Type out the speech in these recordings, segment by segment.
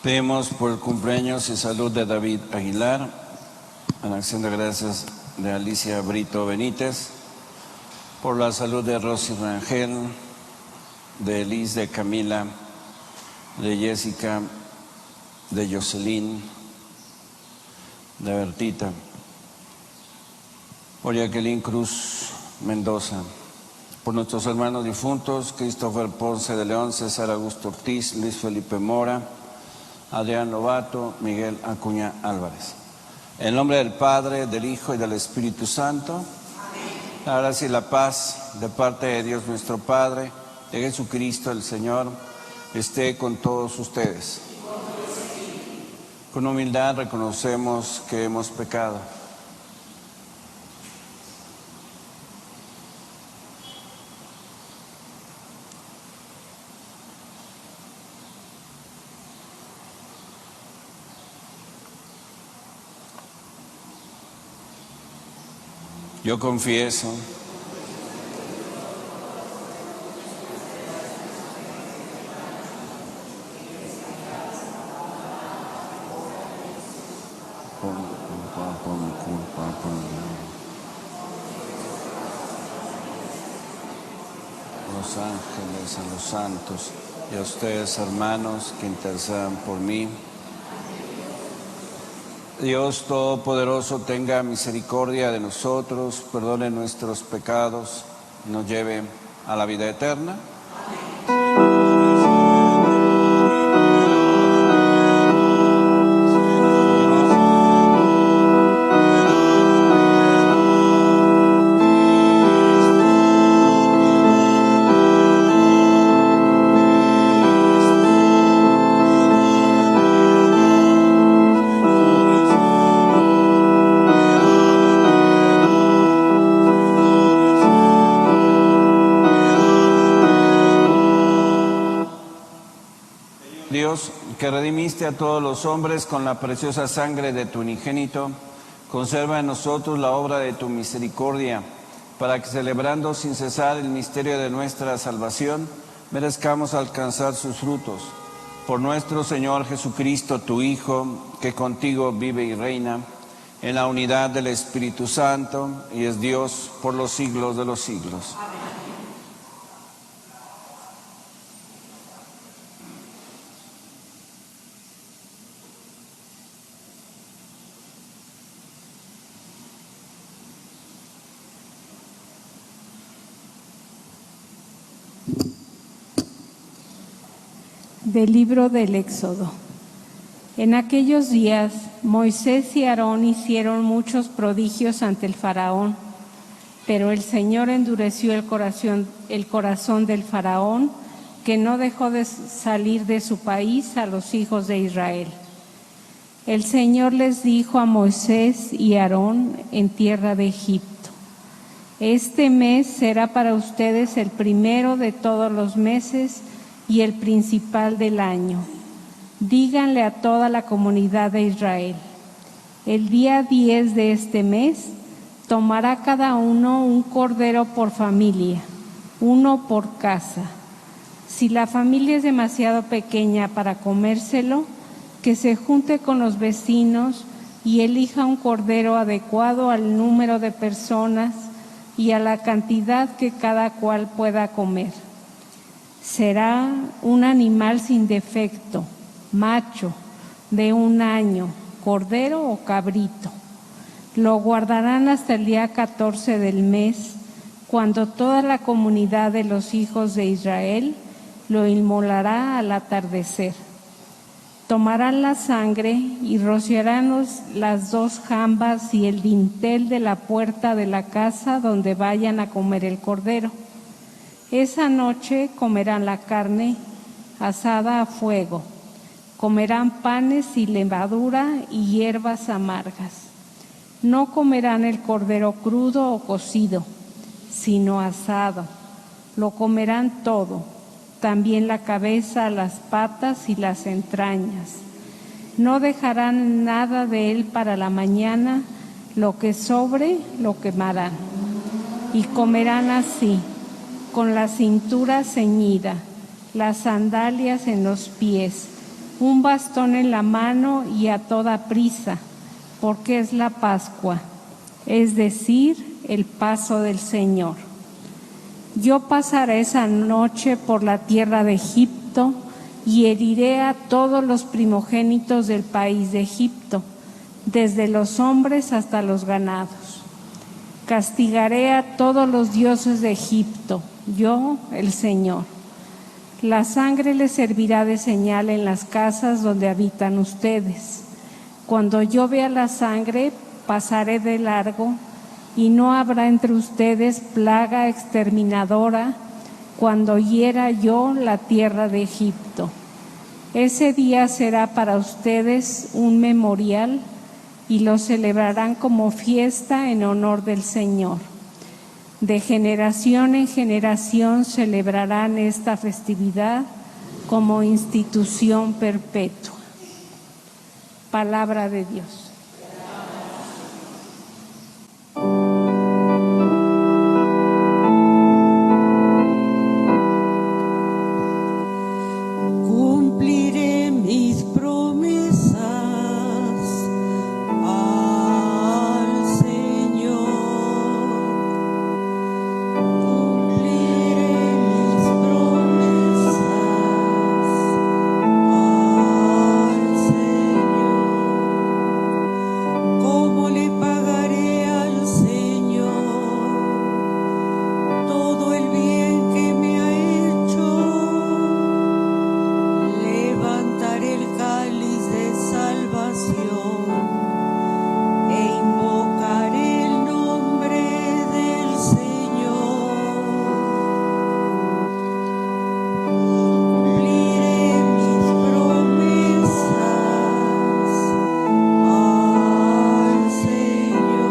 Pedimos por el cumpleaños y salud de David Aguilar, en acción de gracias de Alicia Brito Benítez, por la salud de Rosy Rangel, de Elis, de Camila, de Jessica, de Jocelyn, de Bertita, por Jacqueline Cruz Mendoza, por nuestros hermanos difuntos, Christopher Ponce de León, César Augusto Ortiz, Luis Felipe Mora, Adrián Lobato, Miguel Acuña Álvarez. En nombre del Padre, del Hijo y del Espíritu Santo. Amén. La gracia y la paz de parte de Dios nuestro Padre, de Jesucristo el Señor, esté con todos ustedes. Con humildad reconocemos que hemos pecado. Yo confieso por mi culpa, los ángeles, a los santos y a ustedes, hermanos, que intercedan por mí. Dios Todopoderoso tenga misericordia de nosotros, perdone nuestros pecados y nos lleve a la vida eterna. Dios, que redimiste a todos los hombres con la preciosa sangre de tu unigénito, conserva en nosotros la obra de tu misericordia, para que celebrando sin cesar el misterio de nuestra salvación, merezcamos alcanzar sus frutos. Por nuestro Señor Jesucristo, tu Hijo, que contigo vive y reina, en la unidad del Espíritu Santo, y es Dios por los siglos de los siglos. Amén. Del libro del Éxodo. En aquellos días, Moisés y Aarón hicieron muchos prodigios ante el faraón, pero el Señor endureció el corazón del faraón, que no dejó de salir de su país a los hijos de Israel. El Señor les dijo a Moisés y Aarón en tierra de Egipto: este mes será para ustedes el primero de todos los meses y el principal del año. Díganle a toda la comunidad de Israel: el día 10 de este mes tomará cada uno un cordero por familia, uno por casa. Si la familia es demasiado pequeña para comérselo, que se junte con los vecinos y elija un cordero adecuado al número de personas y a la cantidad que cada cual pueda comer. Será un animal sin defecto, macho, de 1 año, cordero o cabrito. Lo guardarán hasta el día 14 del mes, cuando toda la comunidad de los hijos de Israel lo inmolará al atardecer. Tomarán la sangre y rociarán las 2 jambas y el dintel de la puerta de la casa donde vayan a comer el cordero. Esa noche comerán la carne asada a fuego, comerán panes y levadura y hierbas amargas. No comerán el cordero crudo o cocido, sino asado. Lo comerán todo, también la cabeza, las patas y las entrañas. No dejarán nada de él para la mañana, lo que sobre lo quemarán. Y comerán así, con la cintura ceñida, las sandalias en los pies, un bastón en la mano y a toda prisa, porque es la Pascua, es decir, el paso del Señor. Yo pasaré esa noche por la tierra de Egipto y heriré a todos los primogénitos del país de Egipto, desde los hombres hasta los ganados. Castigaré a todos los dioses de Egipto, yo, el Señor. La sangre les servirá de señal en las casas donde habitan ustedes. Cuando yo vea la sangre, pasaré de largo, y no habrá entre ustedes plaga exterminadora cuando hiera yo la tierra de Egipto. Ese día será para ustedes un memorial y lo celebrarán como fiesta en honor del Señor. De generación en generación celebrarán esta festividad como institución perpetua. Palabra de Dios. Cumpliré mis promesas al Señor. Cumpliré mis promesas al Señor. ¿Cómo le pagaré al Señor todo el bien que me ha hecho? Levantaré el cáliz de salvación e invocaré el nombre del Señor. Cumpliré mis promesas al Señor.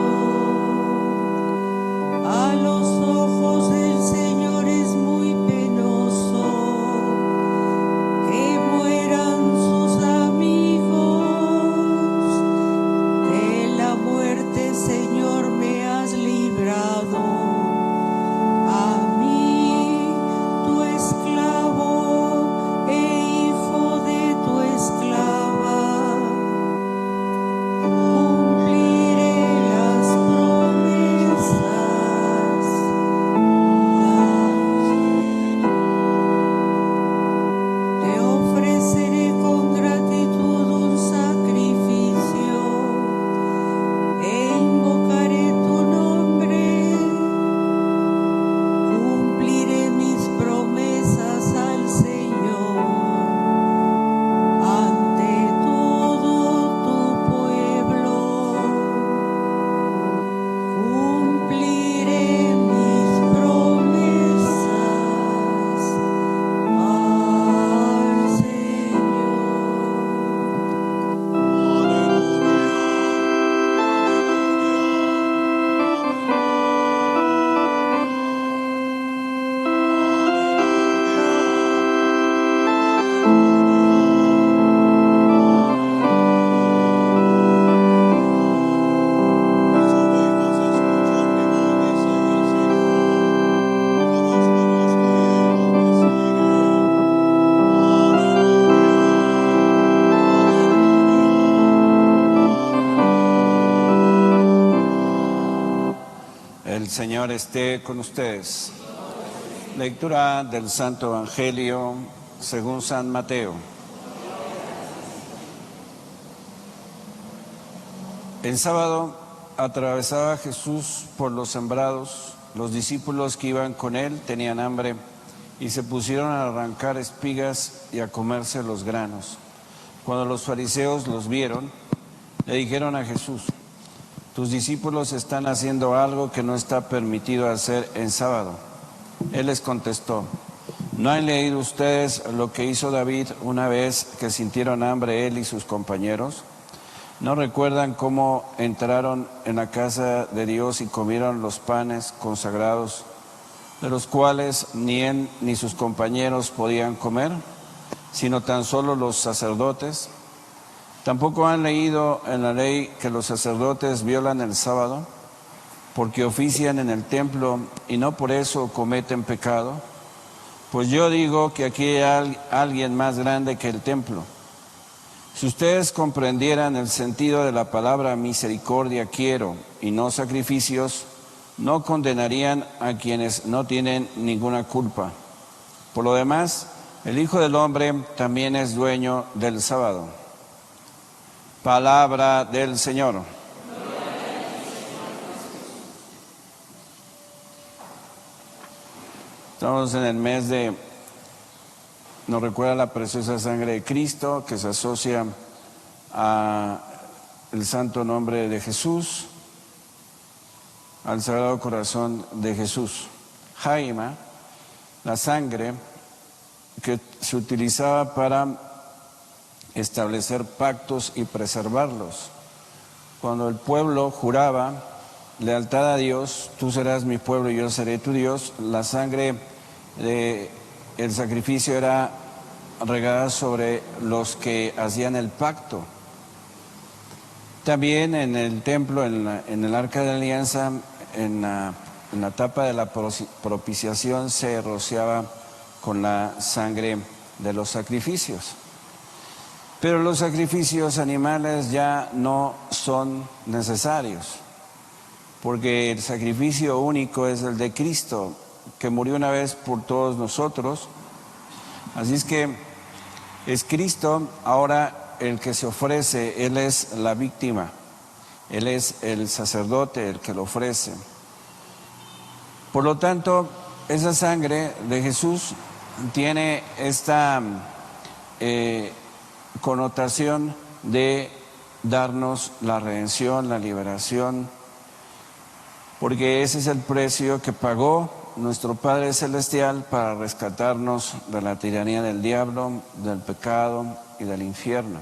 A los ojos del Señor es muy penoso que mueran sus amigos. De la muerte, Señor, me has librado. A mí, tu esclavo e hijo de tu esclava, cumpliré las promesas. Te ofreceré con gratitud un sacrificio e invocaré tu nombre. Cumpliré mis promesas al Señor ante todo tu pueblo. Cumpliré mis promesas al Señor. El Señor esté con ustedes. Lectura del Santo Evangelio según San Mateo. El sábado atravesaba Jesús por los sembrados. Los discípulos que iban con él tenían hambre y se pusieron a arrancar espigas y a comerse los granos. Cuando los fariseos los vieron, le dijeron a Jesús: tus discípulos están haciendo algo que no está permitido hacer en sábado. Él les contestó: ¿no han leído ustedes lo que hizo David una vez que sintieron hambre él y sus compañeros? ¿No recuerdan cómo entraron en la casa de Dios y comieron los panes consagrados, de los cuales ni él ni sus compañeros podían comer, sino tan solo los sacerdotes? ¿Tampoco han leído en la ley que los sacerdotes violan el sábado, porque ofician en el templo y no por eso cometen pecado? Pues yo digo que aquí hay alguien más grande que el templo. Si ustedes comprendieran el sentido de la palabra misericordia quiero y no sacrificios, no condenarían a quienes no tienen ninguna culpa. Por lo demás, el Hijo del Hombre también es dueño del sábado. Palabra del Señor. Estamos en el mes nos recuerda la preciosa sangre de Cristo que se asocia al santo nombre de Jesús, al Sagrado Corazón de Jesús. Jaima, la sangre que se utilizaba para establecer pactos y preservarlos. Cuando el pueblo juraba lealtad a Dios, tú serás mi pueblo y yo seré tu Dios, la sangre del sacrificio era regada sobre los que hacían el pacto. También en el templo, en el Arca de la Alianza, en la tapa de la propiciación se rociaba con la sangre de los sacrificios. Pero los sacrificios animales ya no son necesarios, porque el sacrificio único es el de Cristo, que murió una vez por todos nosotros. Así es que es Cristo ahora el que se ofrece, Él es la víctima, Él es el sacerdote el que lo ofrece. Por lo tanto, esa sangre de Jesús tiene esta connotación de darnos la redención, la liberación, porque ese es el precio que pagó nuestro Padre Celestial para rescatarnos de la tiranía del diablo, del pecado y del infierno.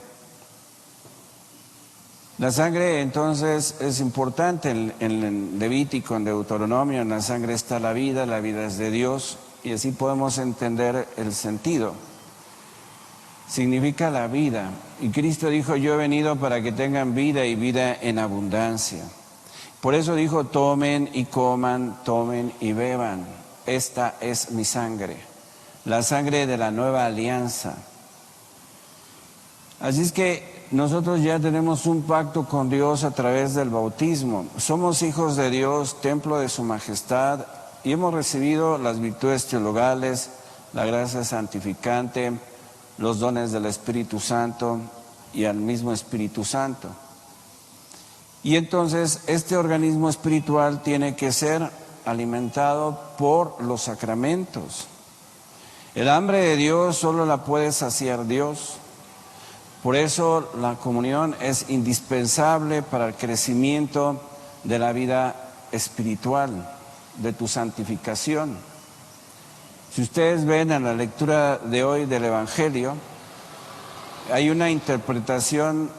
La sangre entonces es importante en Levítico, en Deuteronomio, en la sangre está la vida es de Dios, y así podemos entender el sentido. Significa la vida, y Cristo dijo, yo he venido para que tengan vida y vida en abundancia. Por eso dijo, tomen y coman, tomen y beban. Esta es mi sangre, la sangre de la nueva alianza. Así es que nosotros ya tenemos un pacto con Dios a través del bautismo. Somos hijos de Dios, templo de su majestad, y hemos recibido las virtudes teologales, la gracia santificante, los dones del Espíritu Santo y al mismo Espíritu Santo. Y entonces este organismo espiritual tiene que ser alimentado por los sacramentos. El hambre de Dios solo la puede saciar Dios. Por eso la comunión es indispensable para el crecimiento de la vida espiritual, de tu santificación. Si ustedes ven en la lectura de hoy del Evangelio, hay una interpretación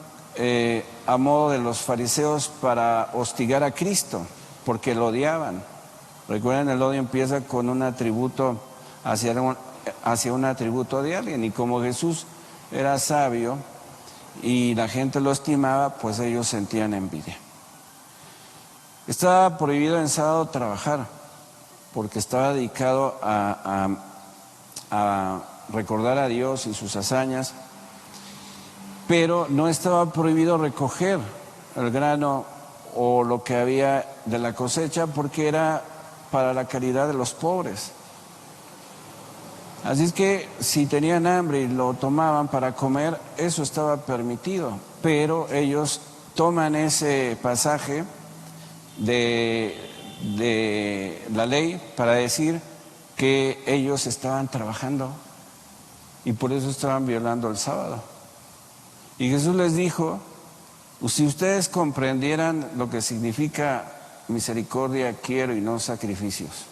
a modo de los fariseos para hostigar a Cristo, porque lo odiaban. Recuerden, el odio empieza con un atributo hacia un atributo de alguien, y como Jesús era sabio y la gente lo estimaba, pues ellos sentían envidia. Estaba prohibido en sábado trabajar, porque estaba dedicado a recordar a Dios y sus hazañas, pero no estaba prohibido recoger el grano o lo que había de la cosecha, porque era para la caridad de los pobres. Así es que si tenían hambre y lo tomaban para comer, eso estaba permitido, pero ellos toman ese pasaje de la ley para decir que ellos estaban trabajando y por eso estaban violando el sábado. Y Jesús les dijo, si ustedes comprendieran lo que significa misericordia quiero y no sacrificios.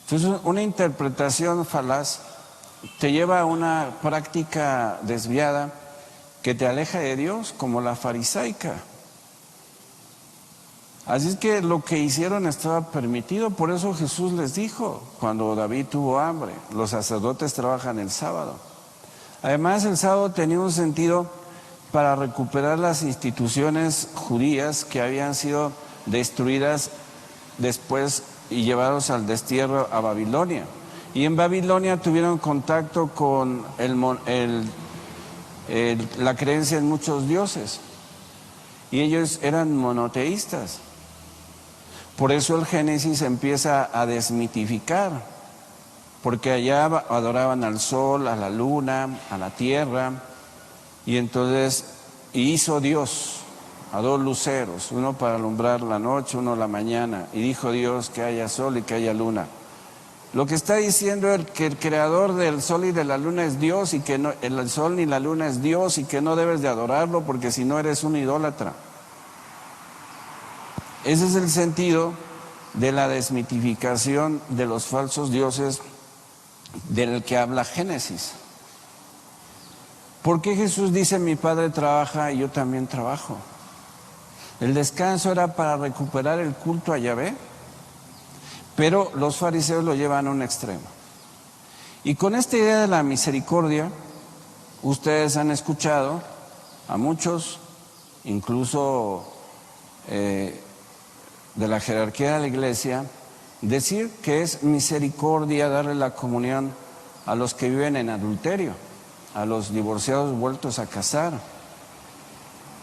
Entonces, una interpretación falaz te lleva a una práctica desviada que te aleja de Dios, como la farisaica. Así es que lo que hicieron estaba permitido, por eso Jesús les dijo, cuando David tuvo hambre, los sacerdotes trabajan el sábado. Además, el sábado tenía un sentido para recuperar las instituciones judías que habían sido destruidas después y llevados al destierro a Babilonia. Y en Babilonia tuvieron contacto con la creencia en muchos dioses. Y ellos eran monoteístas. Por eso el Génesis empieza a desmitificar, porque allá adoraban al sol, a la luna, a la tierra, y entonces hizo Dios a dos luceros, uno para alumbrar la noche, uno la mañana, y dijo Dios que haya sol y que haya luna. Lo que está diciendo es que el creador del sol y de la luna es Dios, y que no, el sol ni la luna es Dios, y que no debes de adorarlo porque si no eres un idólatra. Ese es el sentido de la desmitificación de los falsos dioses del que habla Génesis. ¿Por qué Jesús dice mi Padre trabaja y yo también trabajo? El descanso era para recuperar el culto a Yahvé, pero los fariseos lo llevan a un extremo. Y con esta idea de la misericordia, ustedes han escuchado a muchos, incluso de la jerarquía de la iglesia, decir que es misericordia darle la comunión a los que viven en adulterio, a los divorciados vueltos a casar,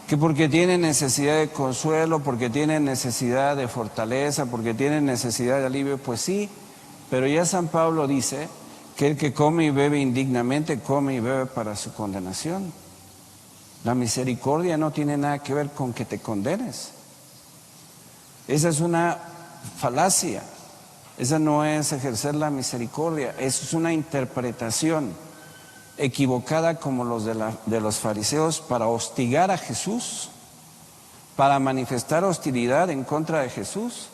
que porque tienen necesidad de consuelo, porque tienen necesidad de fortaleza, porque tienen necesidad de alivio, pues sí, pero ya San Pablo dice que el que come y bebe indignamente, come y bebe para su condenación. La misericordia no tiene nada que ver con que te condenes. Esa es una falacia, esa no es ejercer la misericordia, eso es una interpretación equivocada como los de los fariseos para hostigar a Jesús, para manifestar hostilidad en contra de Jesús.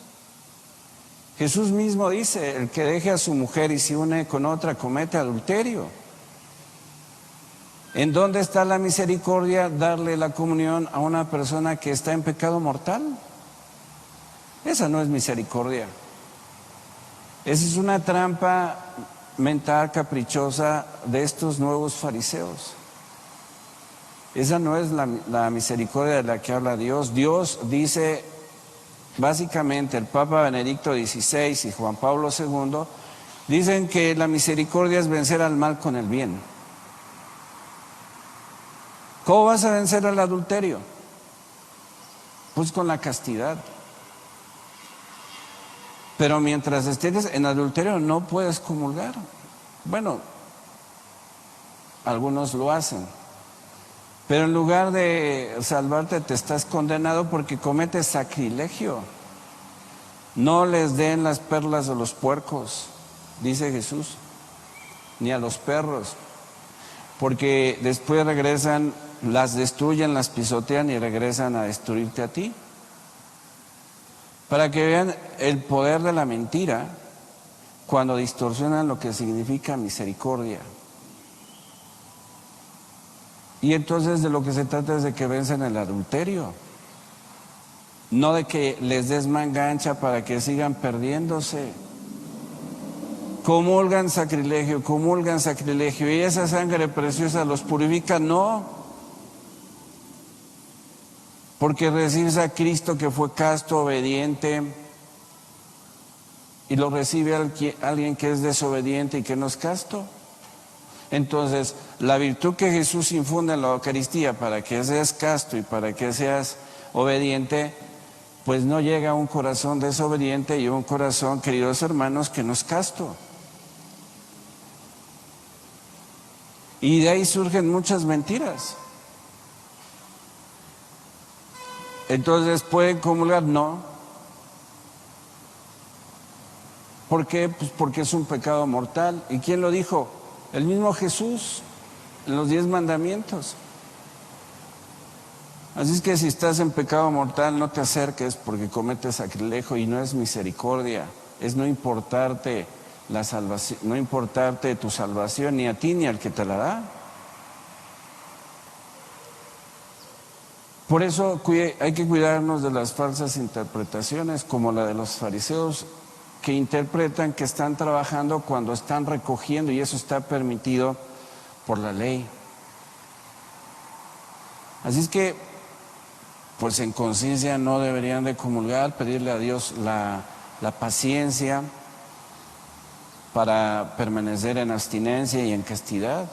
Jesús mismo dice, el que deje a su mujer y se une con otra comete adulterio. ¿En dónde está la misericordia? Darle la comunión a una persona que está en pecado mortal. Esa no es misericordia. Esa es una trampa mental caprichosa de estos nuevos fariseos. Esa no es la misericordia de la que habla Dios. Dios dice, básicamente el Papa Benedicto XVI y Juan Pablo II dicen que la misericordia es vencer al mal con el bien. ¿Cómo vas a vencer al adulterio? Pues con la castidad. Pero mientras estés en adulterio no puedes comulgar. Bueno, algunos lo hacen. Pero en lugar de salvarte te estás condenado porque cometes sacrilegio. No les den las perlas a los puercos, dice Jesús, ni a los perros. Porque después regresan, las destruyen, las pisotean y regresan a destruirte a ti. Para que vean el poder de la mentira cuando distorsionan lo que significa misericordia. Y entonces de lo que se trata es de que vencen el adulterio, no de que les des manga ancha para que sigan perdiéndose. Comulgan sacrilegio, y esa sangre preciosa los purifica, no. Porque recibes a Cristo que fue casto, obediente, y lo recibe alguien que es desobediente y que no es casto. Entonces, la virtud que Jesús infunde en la Eucaristía para que seas casto y para que seas obediente, pues no llega a un corazón desobediente y un corazón, queridos hermanos, que no es casto. Y de ahí surgen muchas mentiras. Entonces, ¿pueden comulgar? No. ¿Por qué? Pues porque es un pecado mortal. ¿Y quién lo dijo? El mismo Jesús, en los 10 mandamientos. Así es que si estás en pecado mortal, no te acerques porque cometes sacrilegio y no es misericordia. Es no importarte la salvación, no importarte tu salvación ni a ti ni al que te la da. Por eso hay que cuidarnos de las falsas interpretaciones como la de los fariseos, que interpretan que están trabajando cuando están recogiendo, y eso está permitido por la ley. Así es que, pues en conciencia no deberían de comulgar, pedirle a Dios la paciencia para permanecer en abstinencia y en castidad.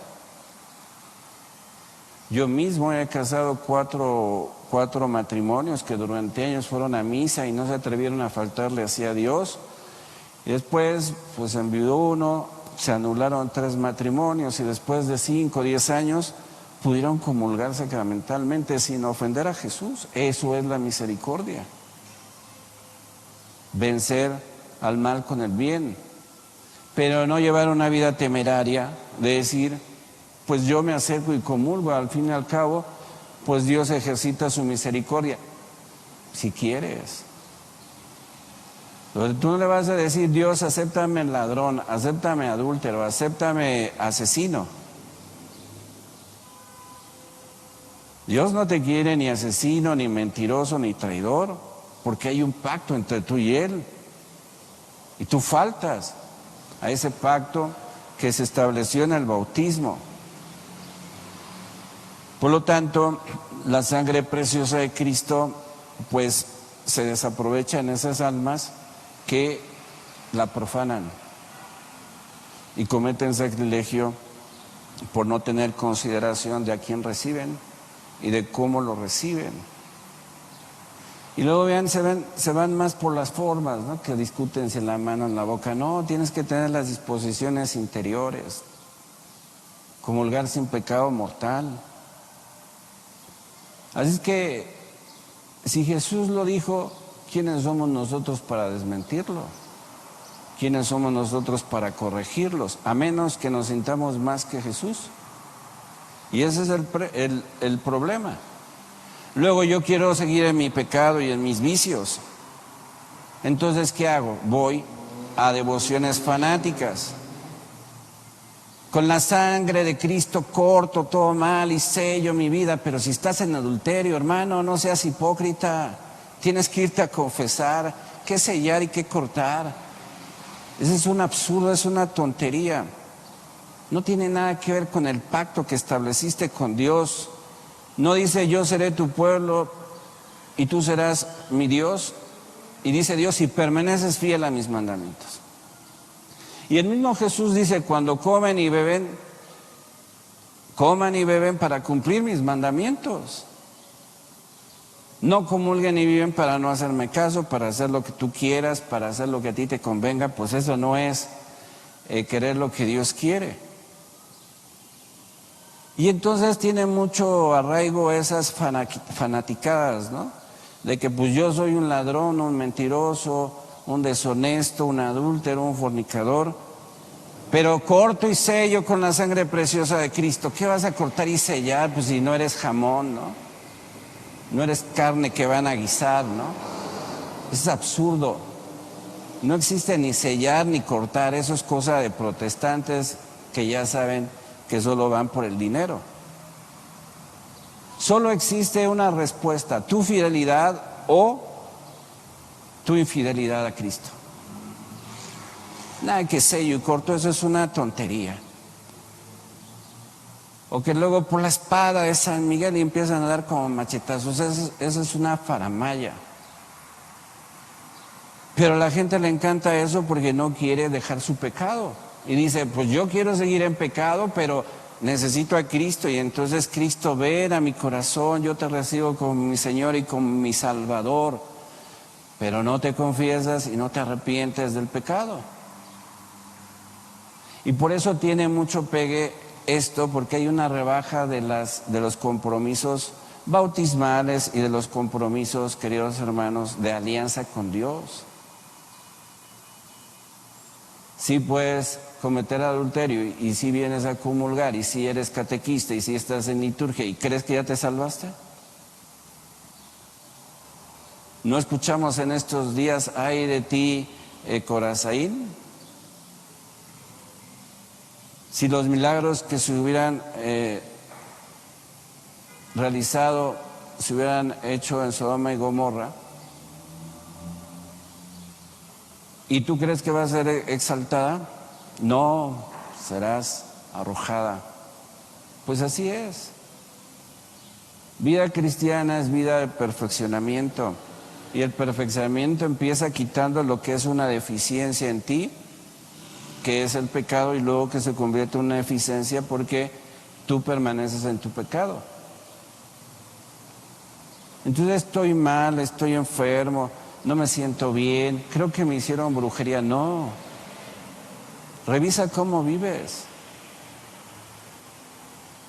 Yo mismo he casado cuatro matrimonios que durante años fueron a misa y no se atrevieron a faltarle así a Dios. Y después, pues enviudó uno, se anularon 3 matrimonios y después de 5 o 10 años pudieron comulgar sacramentalmente sin ofender a Jesús. Eso es la misericordia. Vencer al mal con el bien, pero no llevar una vida temeraria de decir, pues yo me acerco y comulgo, al fin y al cabo, pues Dios ejercita su misericordia, si quieres. Tú no le vas a decir, Dios, acéptame ladrón, acéptame adúltero, acéptame asesino. Dios no te quiere ni asesino, ni mentiroso, ni traidor, porque hay un pacto entre tú y Él. Y tú faltas a ese pacto que se estableció en el bautismo. Por lo tanto, la sangre preciosa de Cristo, pues se desaprovecha en esas almas que la profanan y cometen sacrilegio por no tener consideración de a quién reciben y de cómo lo reciben. Y luego vean, se van más por las formas, ¿no? Que discuten si en la mano, en la boca. No, tienes que tener las disposiciones interiores. Comulgar sin pecado mortal. Así es que, si Jesús lo dijo, ¿quiénes somos nosotros para desmentirlo? ¿Quiénes somos nosotros para corregirlos? A menos que nos sintamos más que Jesús. Y ese es el problema. Luego yo quiero seguir en mi pecado y en mis vicios. Entonces, ¿qué hago? Voy a devociones fanáticas. Con la sangre de Cristo corto todo mal y sello mi vida. Pero si estás en adulterio, hermano, no seas hipócrita. Tienes que irte a confesar. ¿Qué sellar y qué cortar? Ese es un absurdo, es una tontería. No tiene nada que ver con el pacto que estableciste con Dios. No dice yo seré tu pueblo y tú serás mi Dios. Y dice Dios, si permaneces fiel a mis mandamientos. Y el mismo Jesús dice, cuando coman y beben para cumplir mis mandamientos. No comulguen y viven para no hacerme caso, para hacer lo que tú quieras, para hacer lo que a ti te convenga. Pues eso no es querer lo que Dios quiere. Y entonces tiene mucho arraigo esas fanaticadas, ¿no? De que pues yo soy un ladrón, un mentiroso, un deshonesto, un adúltero, un fornicador, pero corto y sello con la sangre preciosa de Cristo. ¿Qué vas a cortar y sellar? Pues si no eres jamón, ¿no? No eres carne que van a guisar, ¿no? Es absurdo. No existe ni sellar ni cortar, eso es cosa de protestantes que ya saben que solo van por el dinero. Solo existe una respuesta, tu fidelidad o tu infidelidad a Cristo. Nada que sello y corto, eso es una tontería. O que luego por la espada de San Miguel y empiezan a dar como machetazos, eso es una faramalla. Pero a la gente le encanta eso porque no quiere dejar su pecado. Y dice, pues yo quiero seguir en pecado, pero necesito a Cristo. Y entonces Cristo, ven a mi corazón, yo te recibo como mi Señor y como mi Salvador. Pero no te confiesas y no te arrepientes del pecado. Y por eso tiene mucho pegue esto, porque hay una rebaja de los compromisos bautismales y de los compromisos, queridos hermanos, de alianza con Dios. Sí puedes cometer adulterio y si vienes a comulgar y si eres catequista y si estás en liturgia y crees que ya te salvaste. ¿No escuchamos en estos días, ay de ti, Corazaín? Si los milagros que se hubieran realizado, se hubieran hecho en Sodoma y Gomorra, ¿y tú crees que va a ser exaltada? No, serás arrojada. Pues así es. Vida cristiana es vida de perfeccionamiento. Y el perfeccionamiento empieza quitando lo que es una deficiencia en ti, que es el pecado, y luego que se convierte en una eficiencia porque tú permaneces en tu pecado. Entonces estoy mal, estoy enfermo, no me siento bien, creo que me hicieron brujería. No. Revisa cómo vives.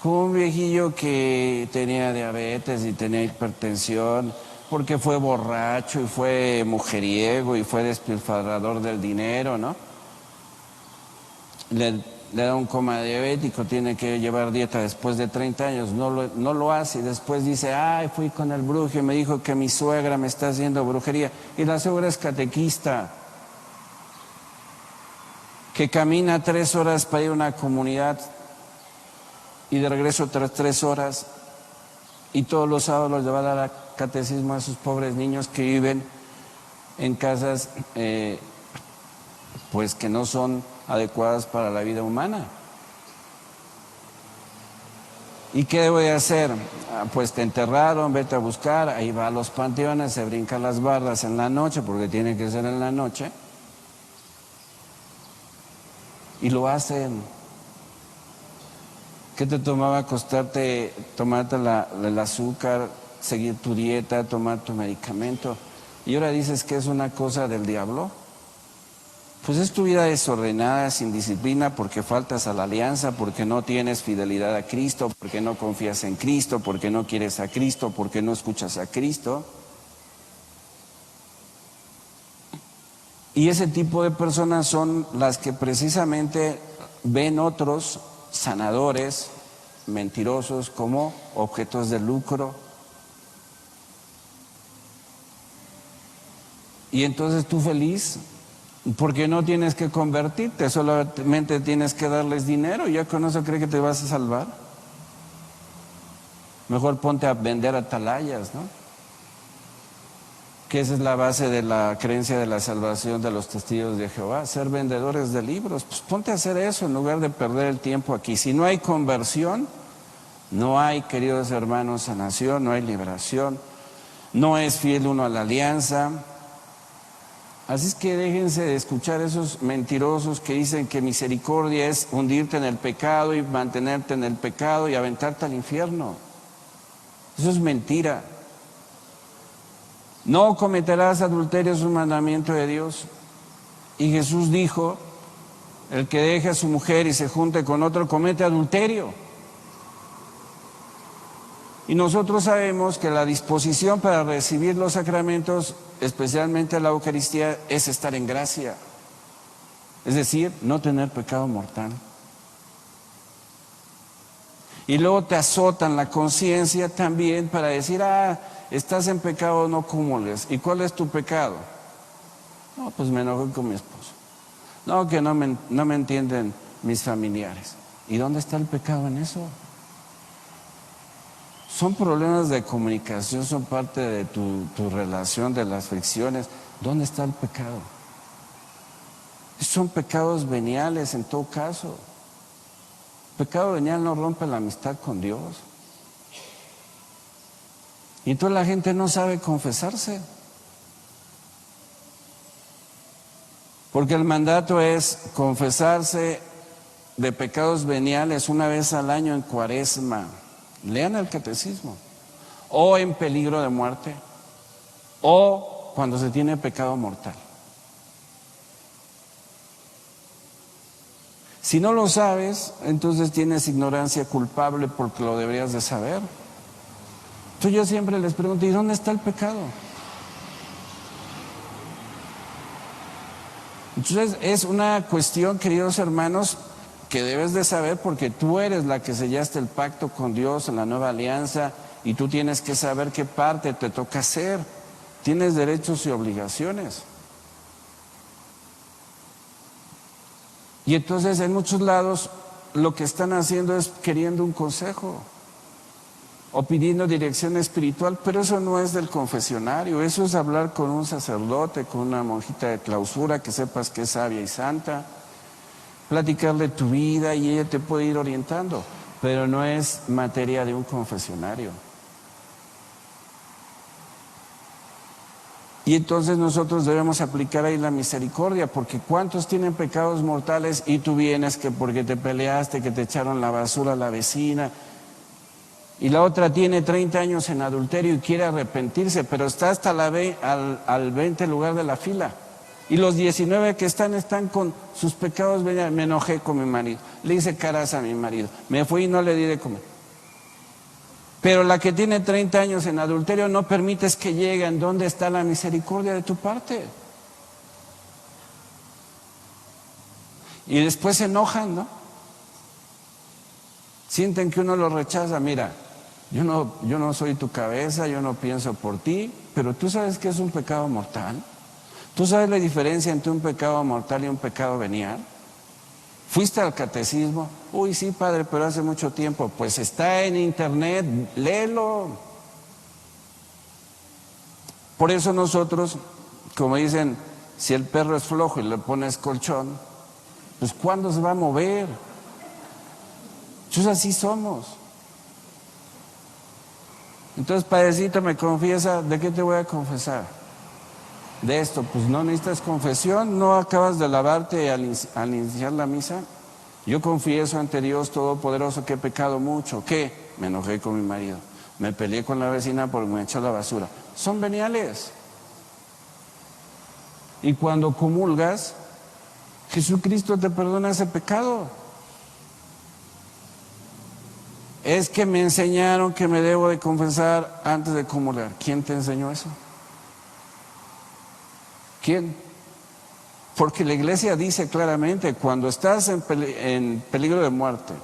Como un viejillo que tenía diabetes y tenía hipertensión, porque fue borracho y fue mujeriego y fue despilfarrador del dinero, ¿no? Le da un coma diabético, tiene que llevar dieta después de 30 años, no lo hace y después dice, ay, fui con el brujo y me dijo que mi suegra me está haciendo brujería. Y la suegra es catequista, que camina 3 horas para ir a una comunidad y de regreso tras 3 horas, y todos los sábados los lleva a dar catecismo a esos pobres niños que viven en casas pues que no son adecuadas para la vida humana. ¿Y qué debo de hacer? Pues te enterraron, vete a buscar, ahí va a los panteones, se brinca las bardas en la noche, porque tiene que ser en la noche, y lo hacen. ¿Qué te tomaba acostarte, tomarte el azúcar, seguir tu dieta, tomar tu medicamento? Y ahora dices que es una cosa del diablo. Pues es tu vida desordenada, sin disciplina, porque faltas a la alianza, porque no tienes fidelidad a Cristo, porque no confías en Cristo, porque no quieres a Cristo, porque no escuchas a Cristo. Y ese tipo de personas son las que precisamente ven otros sanadores, mentirosos, como objetos de lucro. Y entonces tú feliz, porque no tienes que convertirte, solamente tienes que darles dinero, y ya con eso cree que te vas a salvar. Mejor ponte a vender atalayas, ¿no? Que esa es la base de la creencia de la salvación de los testigos de Jehová, ser vendedores de libros. Pues ponte a hacer eso en lugar de perder el tiempo aquí. Si no hay conversión, no hay, queridos hermanos, sanación, no hay liberación, no es fiel uno a la alianza. Así es que déjense de escuchar esos mentirosos que dicen que misericordia es hundirte en el pecado y mantenerte en el pecado y aventarte al infierno. Eso es mentira. No cometerás adulterio, es un mandamiento de Dios. Y Jesús dijo, el que deje a su mujer y se junte con otro comete adulterio. Y nosotros sabemos que la disposición para recibir los sacramentos, especialmente la Eucaristía, es estar en gracia. Es decir, no tener pecado mortal. Y luego te azotan la conciencia también para decir, estás en pecado, no acumules. ¿Y cuál es tu pecado? No, pues me enojé con mi esposo. No, que no me entienden mis familiares. ¿Y dónde está el pecado en eso? Son problemas de comunicación, son parte de tu relación, de las fricciones. ¿Dónde está el pecado? Son pecados veniales en todo caso. Pecado venial no rompe la amistad con Dios. Y entonces la gente no sabe confesarse. Porque el mandato es confesarse de pecados veniales una vez al año en Cuaresma. Lean el catecismo. O en peligro de muerte. O cuando se tiene pecado mortal. Si no lo sabes, entonces tienes ignorancia culpable porque lo deberías de saber. Entonces yo siempre les pregunto, ¿y dónde está el pecado? Entonces es una cuestión, queridos hermanos, que debes de saber porque tú eres la que sellaste el pacto con Dios en la nueva alianza y tú tienes que saber qué parte te toca hacer. Tienes derechos y obligaciones. Y entonces en muchos lados lo que están haciendo es queriendo un consejo o pidiendo dirección espiritual, pero eso no es del confesionario, eso es hablar con un sacerdote, con una monjita de clausura que sepas que es sabia y santa, platicarle tu vida y ella te puede ir orientando, pero no es materia de un confesionario. Y entonces nosotros debemos aplicar ahí la misericordia, porque ¿cuántos tienen pecados mortales y tú vienes que porque te peleaste, que te echaron la basura a la vecina? Y la otra tiene 30 años en adulterio y quiere arrepentirse, pero está hasta al 20 lugar de la fila. Y los 19 que están con sus pecados. Me enojé con mi marido, le hice caras a mi marido, me fui y no le di de comer. Pero la que tiene 30 años en adulterio no permites que lleguen. ¿Dónde está la misericordia de tu parte? Y después se enojan, ¿no? Sienten que uno los rechaza. Mira, yo no soy tu cabeza, yo no pienso por ti, pero tú sabes que es un pecado mortal. ¿Tú sabes la diferencia entre un pecado mortal y un pecado venial? ¿Fuiste al catecismo? Uy, sí, padre, pero hace mucho tiempo. Pues está en internet, léelo. Por eso nosotros, como dicen, si el perro es flojo y le pones colchón, pues ¿cuándo se va a mover? Pues así somos. Entonces, padrecito, me confiesa. ¿De qué te voy a confesar? De esto. Pues no necesitas confesión, no acabas de lavarte al iniciar la misa. Yo confieso ante Dios Todopoderoso que he pecado mucho. ¿Qué? Me enojé con mi marido, me peleé con la vecina porque me echó la basura. Son veniales. Y cuando comulgas, Jesucristo te perdona ese pecado. Es que me enseñaron que me debo de confesar antes de comulgar. ¿Quién te enseñó eso? ¿Quién? Porque la iglesia dice claramente, cuando estás en peligro de muerte,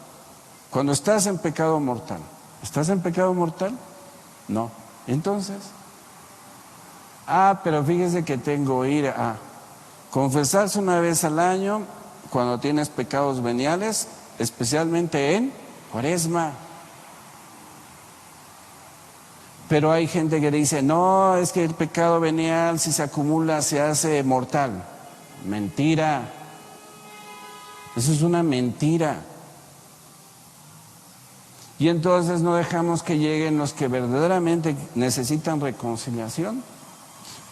cuando estás en pecado mortal. ¿Estás en pecado mortal? No. Entonces, pero fíjese que tengo que ir a confesarse una vez al año cuando tienes pecados veniales, especialmente en Cuaresma. Pero hay gente que dice, no, es que el pecado venial, si se acumula, se hace mortal. Mentira. Eso es una mentira. Y entonces no dejamos que lleguen los que verdaderamente necesitan reconciliación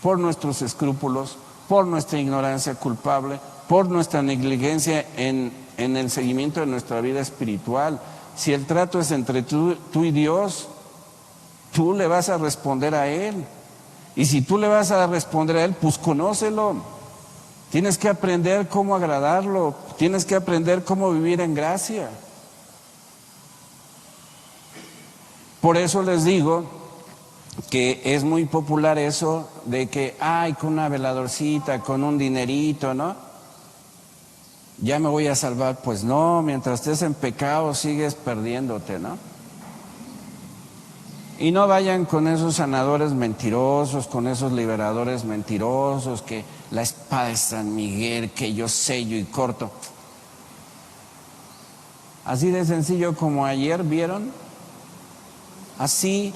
por nuestros escrúpulos, por nuestra ignorancia culpable, por nuestra negligencia en el seguimiento de nuestra vida espiritual. Si el trato es entre tú y Dios, tú le vas a responder a Él. Y si tú le vas a responder a Él, pues conócelo. Tienes que aprender cómo agradarlo. Tienes que aprender cómo vivir en gracia. Por eso les digo que es muy popular eso de que, con una veladorcita, con un dinerito, ¿no? Ya me voy a salvar. Pues no, mientras estés en pecado sigues perdiéndote, ¿no? Y no vayan con esos sanadores mentirosos, con esos liberadores mentirosos, que la espada de San Miguel, que yo sello y corto. Así de sencillo como ayer, ¿vieron? Así.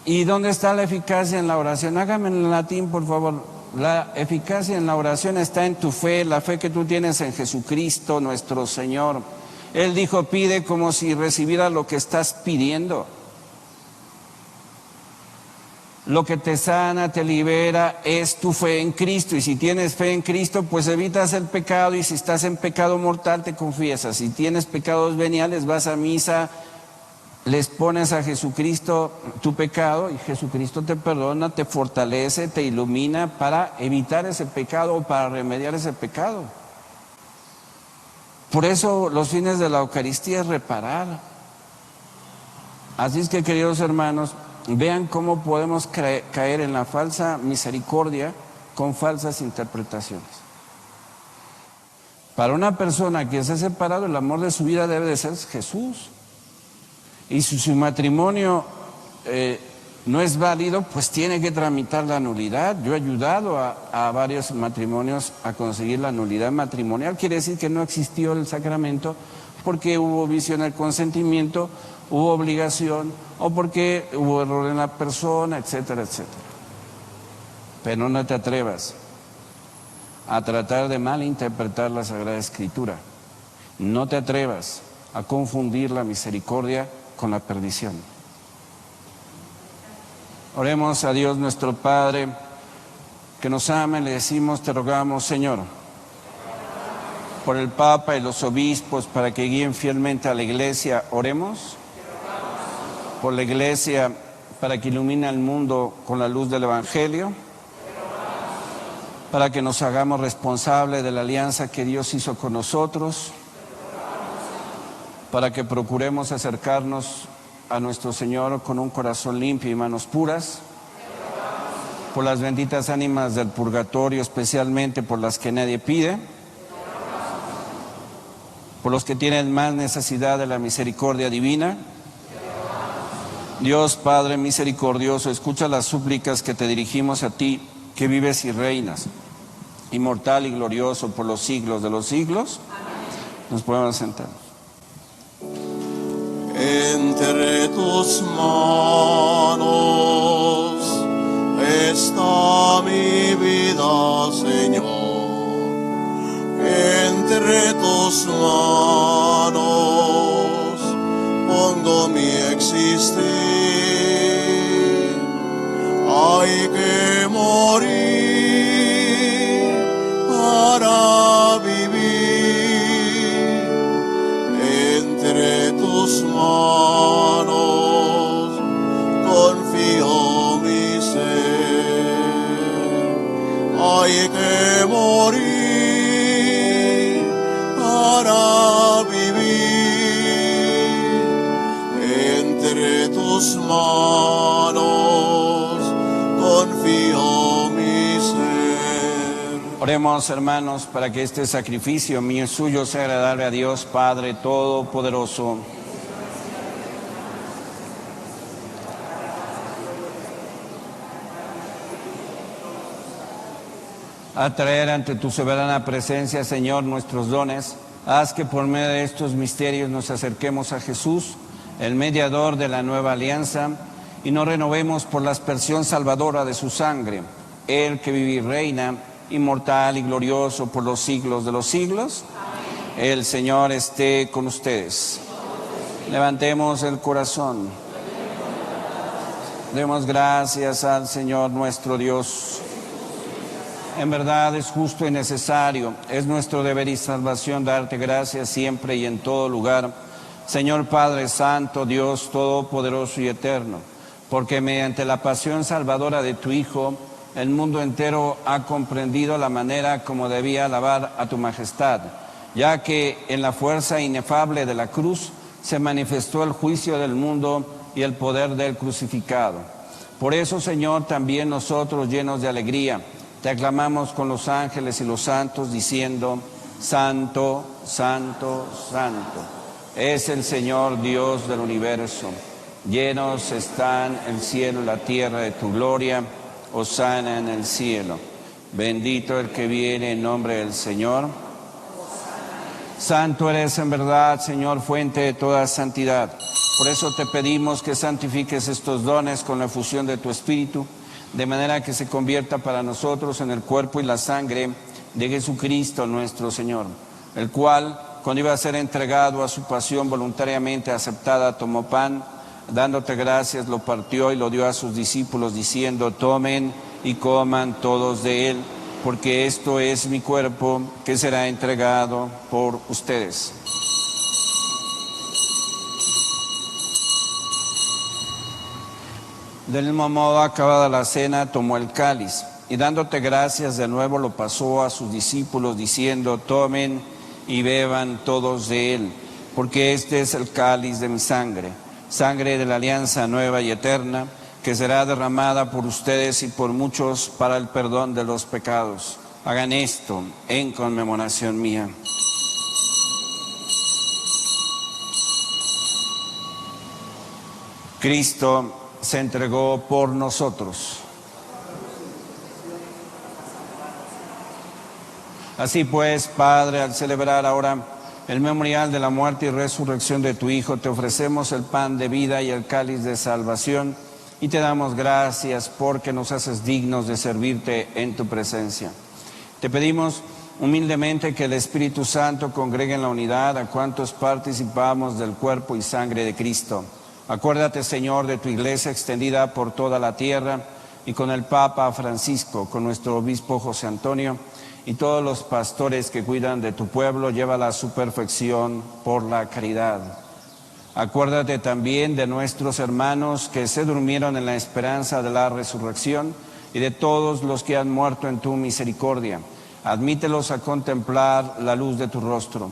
¿Y dónde está la eficacia en la oración? Hágame en latín, por favor. La eficacia en la oración está en tu fe, la fe que tú tienes en Jesucristo, nuestro Señor. Él dijo, pide como si recibiera lo que estás pidiendo. Lo que te sana, te libera, es tu fe en Cristo. Y si tienes fe en Cristo, pues evitas el pecado. Y si estás en pecado mortal, te confiesas. Si tienes pecados veniales, vas a misa, les pones a Jesucristo tu pecado y Jesucristo te perdona, te fortalece, te ilumina para evitar ese pecado o para remediar ese pecado. Por eso los fines de la Eucaristía es reparar. Así es que, queridos hermanos, vean cómo podemos caer en la falsa misericordia con falsas interpretaciones. Para una persona que se ha separado, el amor de su vida debe de ser Jesús. Y si su matrimonio no es válido, pues tiene que tramitar la nulidad. Yo he ayudado a varios matrimonios a conseguir la nulidad matrimonial. Quiere decir que no existió el sacramento porque hubo vicio en el consentimiento, hubo obligación o porque hubo error en la persona, etcétera, etcétera. Pero no te atrevas a tratar de malinterpretar la Sagrada Escritura. No te atrevas a confundir la misericordia con la perdición. Oremos a Dios nuestro Padre, que nos ama, y le decimos, te rogamos, Señor, por el Papa y los obispos, para que guíen fielmente a la Iglesia. Oremos por la Iglesia, para que ilumine al mundo con la luz del Evangelio, para que nos hagamos responsables de la alianza que Dios hizo con nosotros, para que procuremos acercarnos a nuestro Señor con un corazón limpio y manos puras, por las benditas ánimas del purgatorio, especialmente por las que nadie pide, por los que tienen más necesidad de la misericordia divina. Dios Padre misericordioso, escucha las súplicas que te dirigimos a ti, que vives y reinas, inmortal y glorioso por los siglos de los siglos. Nos podemos sentar. Entre tus manos está mi vida, Señor. Entre tus manos pongo mi existir. Hay que morir para vivir. Entre tus manos confío mi ser. Hay que morir para vivir. Entre tus manos confío mi ser. Oremos, hermanos, para que este sacrificio mío y suyo sea agradable a Dios Padre Todopoderoso. A traer ante tu soberana presencia, Señor, nuestros dones, haz que por medio de estos misterios nos acerquemos a Jesús, el mediador de la nueva alianza, y nos renovemos por la aspersión salvadora de su sangre, Él que vive y reina, inmortal y glorioso por los siglos de los siglos. El Señor esté con ustedes. Levantemos el corazón. Demos gracias al Señor nuestro Dios. En verdad es justo y necesario, es nuestro deber y salvación darte gracias siempre y en todo lugar, Señor Padre Santo, Dios Todopoderoso y Eterno, porque mediante la pasión salvadora de tu Hijo, el mundo entero ha comprendido la manera como debía alabar a tu majestad, ya que en la fuerza inefable de la cruz se manifestó el juicio del mundo y el poder del crucificado. Por eso, Señor, también nosotros, llenos de alegría, te aclamamos con los ángeles y los santos, diciendo: Santo, Santo, Santo, es el Señor Dios del universo. Llenos están el cielo y la tierra de tu gloria. Hosana en el cielo. Bendito el que viene en nombre del Señor. Santo eres en verdad, Señor, fuente de toda santidad. Por eso te pedimos que santifiques estos dones con la efusión de tu Espíritu, de manera que se convierta para nosotros en el cuerpo y la sangre de Jesucristo nuestro Señor, el cual, cuando iba a ser entregado a su pasión voluntariamente aceptada, tomó pan, dándote gracias, lo partió y lo dio a sus discípulos, diciendo: tomen y coman todos de él, porque esto es mi cuerpo que será entregado por ustedes. Del mismo modo, acabada la cena, tomó el cáliz y dándote gracias de nuevo lo pasó a sus discípulos, diciendo: tomen y beban todos de él, porque este es el cáliz de mi sangre, sangre de la alianza nueva y eterna, que será derramada por ustedes y por muchos para el perdón de los pecados. Hagan esto en conmemoración mía. Cristo se entregó por nosotros. Así pues, Padre, al celebrar ahora el memorial de la muerte y resurrección de tu Hijo, te ofrecemos el pan de vida y el cáliz de salvación, y te damos gracias porque nos haces dignos de servirte en tu presencia. Te pedimos humildemente que el Espíritu Santo congregue en la unidad a cuantos participamos del cuerpo y sangre de Cristo. Acuérdate, Señor, de tu iglesia extendida por toda la tierra, y con el Papa Francisco, con nuestro obispo José Antonio, y todos los pastores que cuidan de tu pueblo, llévala a su perfección por la caridad. Acuérdate también de nuestros hermanos que se durmieron en la esperanza de la resurrección y de todos los que han muerto en tu misericordia. Admítelos a contemplar la luz de tu rostro.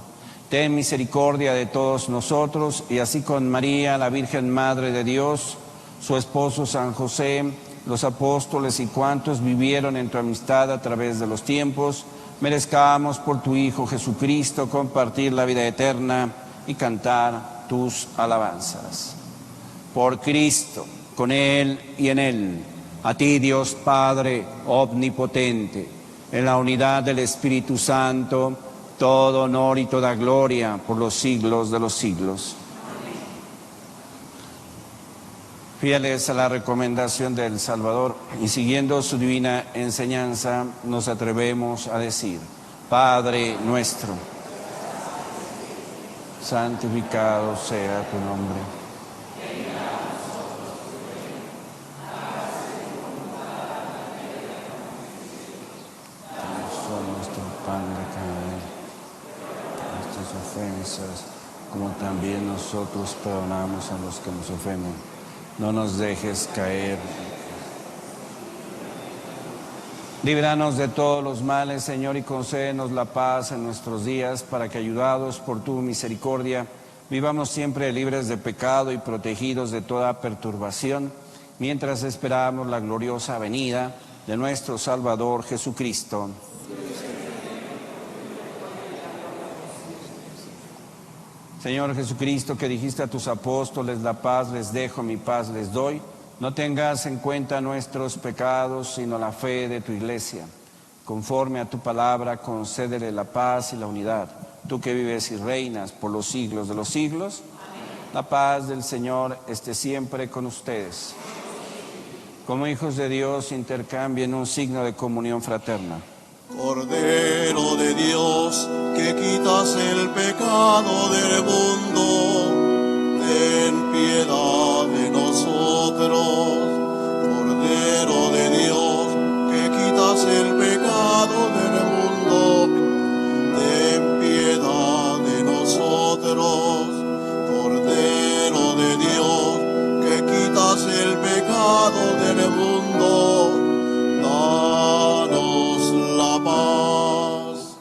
Ten misericordia de todos nosotros y así con María, la Virgen Madre de Dios, su esposo San José, los apóstoles y cuantos vivieron en tu amistad a través de los tiempos, merezcamos por tu Hijo Jesucristo compartir la vida eterna y cantar tus alabanzas. Por Cristo, con Él y en Él, a ti Dios Padre omnipotente, en la unidad del Espíritu Santo, todo honor y toda gloria por los siglos de los siglos. Fieles a la recomendación del Salvador y siguiendo su divina enseñanza, nos atrevemos a decir: Padre nuestro, santificado sea tu nombre. Danos nuestro pan de cada día, nuestras ofensas, como también nosotros perdonamos a los que nos ofenden. No nos dejes caer. Líbranos de todos los males, Señor, y concédenos la paz en nuestros días, para que, ayudados por tu misericordia, vivamos siempre libres de pecado y protegidos de toda perturbación, mientras esperamos la gloriosa venida de nuestro Salvador Jesucristo. Señor Jesucristo, que dijiste a tus apóstoles: la paz les dejo, mi paz les doy, no tengas en cuenta nuestros pecados, sino la fe de tu iglesia. Conforme a tu palabra, concédele la paz y la unidad. Tú que vives y reinas por los siglos de los siglos, la paz del Señor esté siempre con ustedes. Como hijos de Dios, intercambien un signo de comunión fraterna. Cordero de Dios, que quitas el pecado del mundo, ten piedad de nosotros. Cordero de Dios, que quitas el pecado del mundo, ten piedad de nosotros. Cordero de Dios, que quitas el pecado del mundo, danos la paz.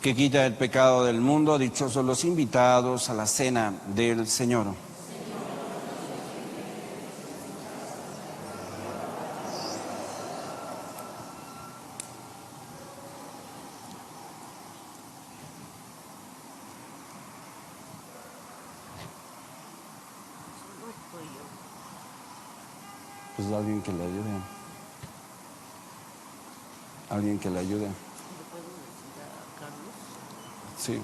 Que quita el pecado del mundo, dichosos los invitados a la cena del Señor. Pues alguien que le ayude. Alguien que le ayude. Sí.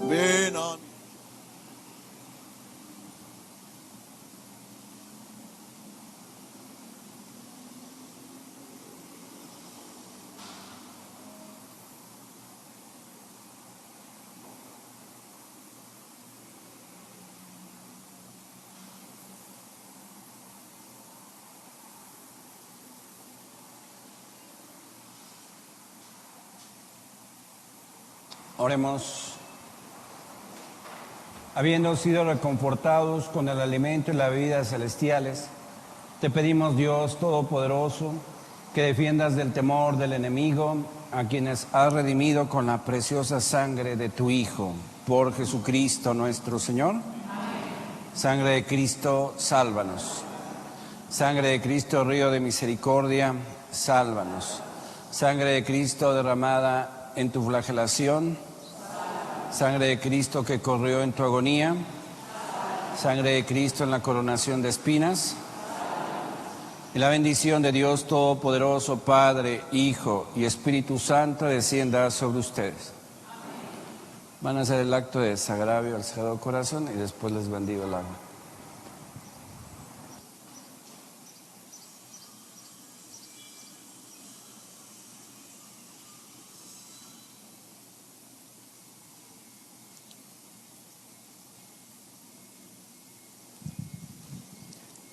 Ven a Oremos. Habiendo sido reconfortados con el alimento y la bebida celestiales, te pedimos, Dios Todopoderoso, que defiendas del temor del enemigo a quienes has redimido con la preciosa sangre de tu Hijo, por Jesucristo nuestro Señor. Amén. Sangre de Cristo, sálvanos. Sangre de Cristo, río de misericordia, sálvanos. Sangre de Cristo derramada en tu flagelación, sangre de Cristo que corrió en tu agonía, sangre de Cristo en la coronación de espinas, y la bendición de Dios Todopoderoso, Padre, Hijo y Espíritu Santo descienda sobre ustedes. Van a hacer el acto de desagravio al Sagrado Corazón y después les bendigo el agua.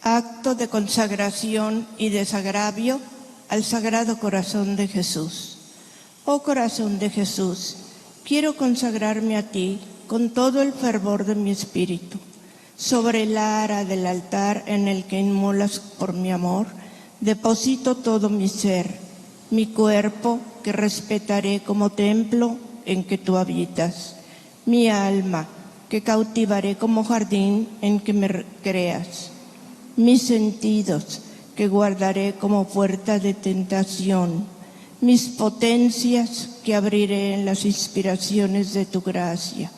acto de consagración y desagravio al Sagrado Corazón de Jesús. Oh Corazón de Jesús, quiero consagrarme a ti con todo el fervor de mi espíritu. Sobre el ara del altar en el que inmolas por mi amor, deposito todo mi ser, mi cuerpo que respetaré como templo en que tú habitas, mi alma que cautivaré como jardín en que me creas, mis sentidos que guardaré como puerta de tentación, mis potencias que abriré en las inspiraciones de tu gracia,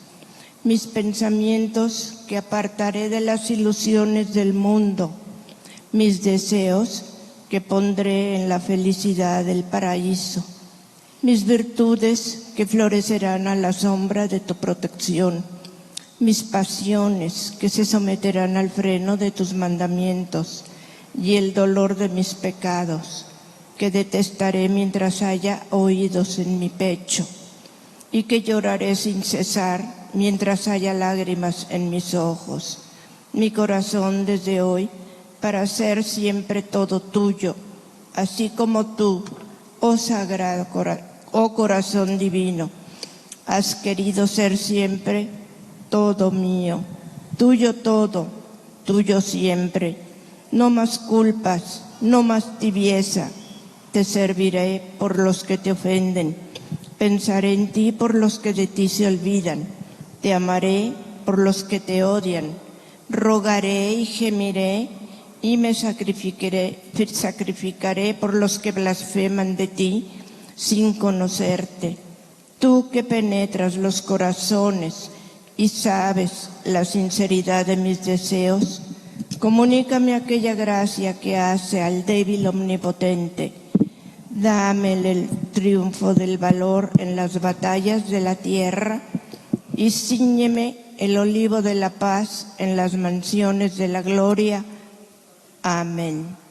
mis pensamientos que apartaré de las ilusiones del mundo, mis deseos que pondré en la felicidad del paraíso, mis virtudes que florecerán a la sombra de tu protección, mis pasiones que se someterán al freno de tus mandamientos y el dolor de mis pecados que detestaré mientras haya oídos en mi pecho y que lloraré sin cesar mientras haya lágrimas en mis ojos. Mi corazón desde hoy para ser siempre todo tuyo, así como tú, oh sagrado corazón divino, has querido ser siempre todo mío, tuyo todo, tuyo siempre. No más culpas, no más tibieza. Te serviré por los que te ofenden, pensaré en ti por los que de ti se olvidan, te amaré por los que te odian, rogaré y gemiré y me sacrificaré por los que blasfeman de ti sin conocerte. Tú que penetras los corazones y sabes la sinceridad de mis deseos, comunícame aquella gracia que hace al débil omnipotente. Dame el triunfo del valor en las batallas de la tierra y cíñeme el olivo de la paz en las mansiones de la gloria. Amén.